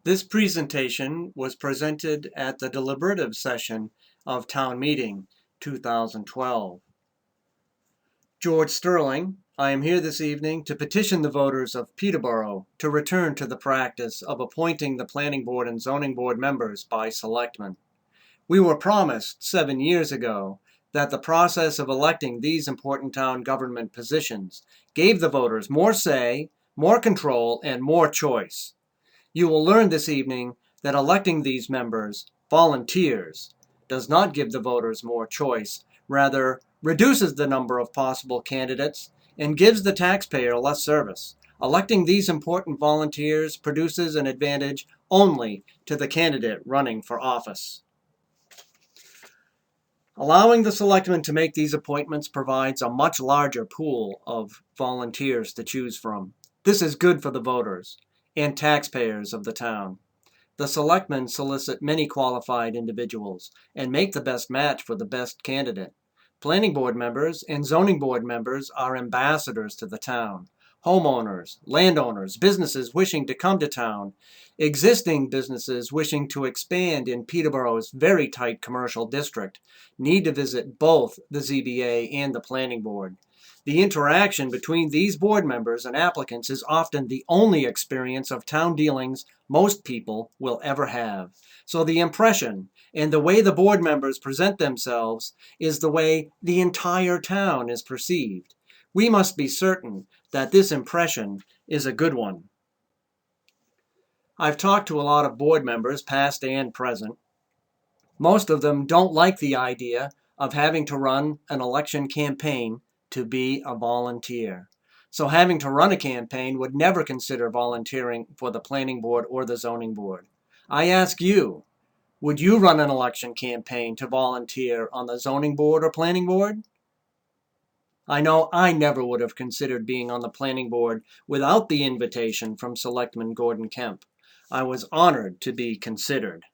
This presentation was presented at the deliberative session of Town Meeting 2012. George Sterling, I am here this evening to petition the voters of Peterborough to return to the practice of appointing the Planning Board and Zoning Board members by selectmen. We were promised 7 years ago that the process of electing these important town government positions gave the voters more say, more control, and more choice. You will learn this evening that electing these members, volunteers, does not give the voters more choice, rather reduces the number of possible candidates and gives the taxpayer less service. Electing these important volunteers produces an advantage only to the candidate running for office. Allowing the selectmen to make these appointments provides a much larger pool of volunteers to choose from. This is good for the voters and taxpayers of the town. The selectmen solicit many qualified individuals and make the best match for the best candidate. Planning board members and zoning board members are ambassadors to the town. Homeowners, landowners, businesses wishing to come to town, existing businesses wishing to expand in Peterborough's very tight commercial district need to visit both the ZBA and the planning board. The interaction between these board members and applicants is often the only experience of town dealings most people will ever have. So the impression and the way the board members present themselves is the way the entire town is perceived. We must be certain that this impression is a good one. I've talked to a lot of board members, past and present. Most of them don't like the idea of having to run an election campaign to be a volunteer. So having to run a campaign would never consider volunteering for the planning board or the zoning board. I ask you, would you run an election campaign to volunteer on the zoning board or planning board? I know I never would have considered being on the planning board without the invitation from Selectman Gordon Kemp. I was honored to be considered.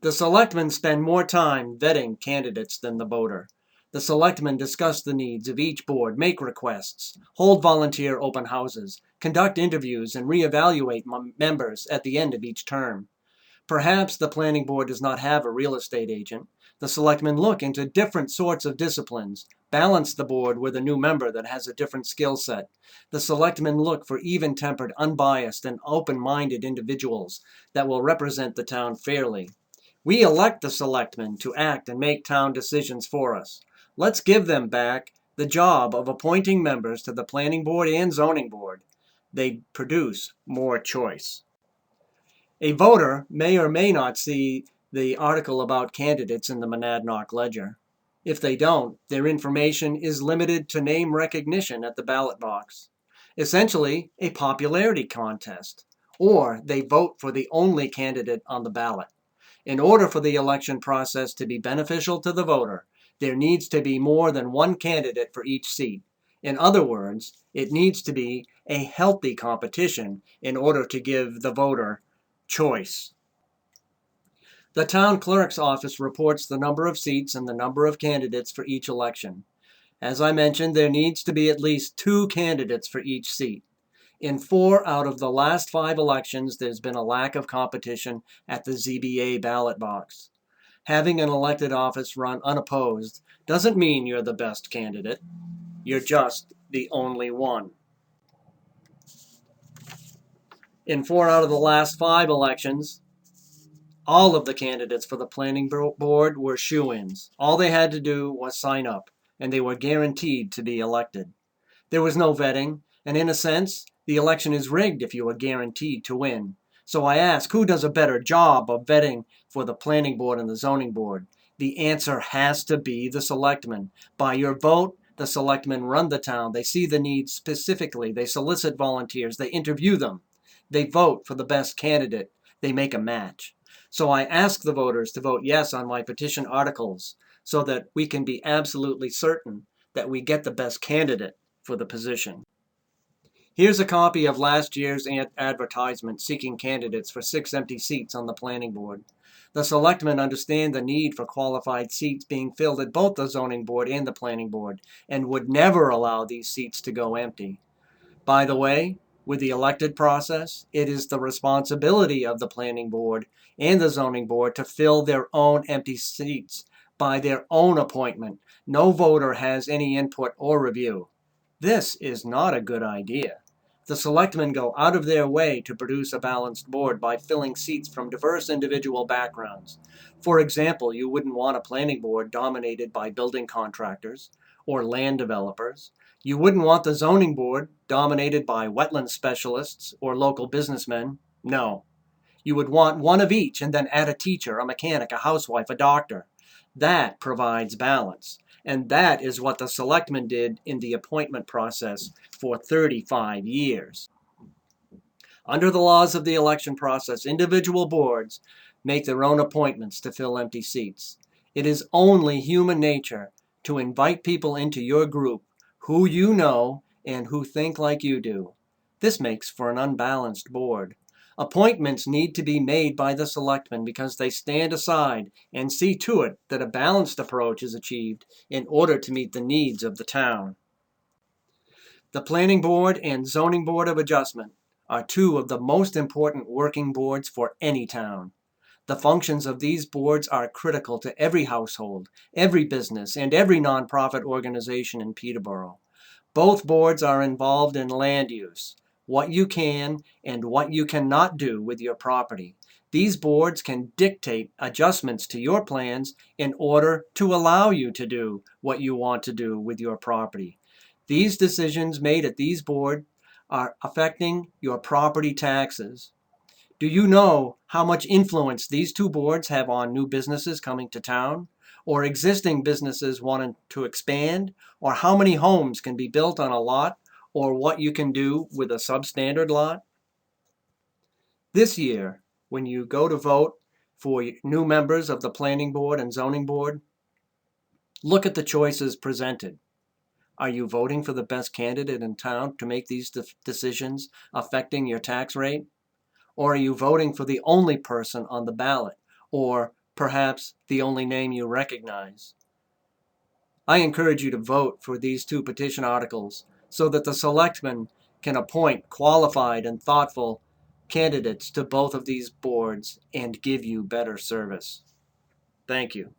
The selectmen spend more time vetting candidates than the voter. The selectmen discuss the needs of each board, make requests, hold volunteer open houses, conduct interviews, and reevaluate members at the end of each term. Perhaps the planning board does not have a real estate agent. The selectmen look into different sorts of disciplines, balance the board with a new member that has a different skill set. The selectmen look for even-tempered, unbiased, and open-minded individuals that will represent the town fairly. We elect the selectmen to act and make town decisions for us. Let's give them back the job of appointing members to the planning board and zoning board. They produce more choice. A voter may or may not see the article about candidates in the Monadnock Ledger. If they don't, their information is limited to name recognition at the ballot box. Essentially, a popularity contest. Or they vote for the only candidate on the ballot. In order for the election process to be beneficial to the voter, there needs to be more than one candidate for each seat. In other words, it needs to be a healthy competition in order to give the voter choice. The town clerk's office reports the number of seats and the number of candidates for each election. As I mentioned, there needs to be at least 2 candidates for each seat. In 4 out of the last 5 elections, there's been a lack of competition at the ZBA ballot box. Having an elected office run unopposed doesn't mean you're the best candidate. You're just the only one. In 4 out of the last 5 elections, all of the candidates for the planning board were shoo-ins. All they had to do was sign up, and they were guaranteed to be elected. There was no vetting, and in a sense, the election is rigged if you are guaranteed to win. So I ask, who does a better job of vetting for the planning board and the zoning board? The answer has to be the selectmen. By your vote, the selectmen run the town. They see the needs specifically. They solicit volunteers. They interview them. They vote for the best candidate. They make a match. So I ask the voters to vote yes on my petition articles so that we can be absolutely certain that we get the best candidate for the position. Here's a copy of last year's advertisement seeking candidates for 6 empty seats on the planning board. The selectmen understand the need for qualified seats being filled at both the zoning board and the planning board and would never allow these seats to go empty. By the way, With the elected process, it is the responsibility of the planning board and the zoning board to fill their own empty seats by their own appointment. No voter has any input or review. This is not a good idea. The selectmen go out of their way to produce a balanced board by filling seats from diverse individual backgrounds. For example, you wouldn't want a planning board dominated by building contractors or land developers. You wouldn't want the zoning board dominated by wetland specialists or local businessmen. No. You would want one of each and then add a teacher, a mechanic, a housewife, a doctor. That provides balance. And that is what the selectmen did in the appointment process for 35 years. Under the laws of the election process, individual boards make their own appointments to fill empty seats. It is only human nature to invite people into your group who you know and who think like you do. This makes for an unbalanced board. Appointments need to be made by the selectmen because they stand aside and see to it that a balanced approach is achieved in order to meet the needs of the town. The Planning Board and Zoning Board of Adjustment are two of the most important working boards for any town. The functions of these boards are critical to every household, every business, and every nonprofit organization in Peterborough. Both boards are involved in land use, what you can and what you cannot do with your property. These boards can dictate adjustments to your plans in order to allow you to do what you want to do with your property. These decisions made at these boards are affecting your property taxes. Do you know how much influence these two boards have on new businesses coming to town, or existing businesses wanting to expand, or how many homes can be built on a lot, or what you can do with a substandard lot? This year, when you go to vote for new members of the Planning Board and Zoning Board, look at the choices presented. Are you voting for the best candidate in town to make these decisions affecting your tax rate? Or are you voting for the only person on the ballot, or perhaps the only name you recognize? I encourage you to vote for these two petition articles so that the selectmen can appoint qualified and thoughtful candidates to both of these boards and give you better service. Thank you.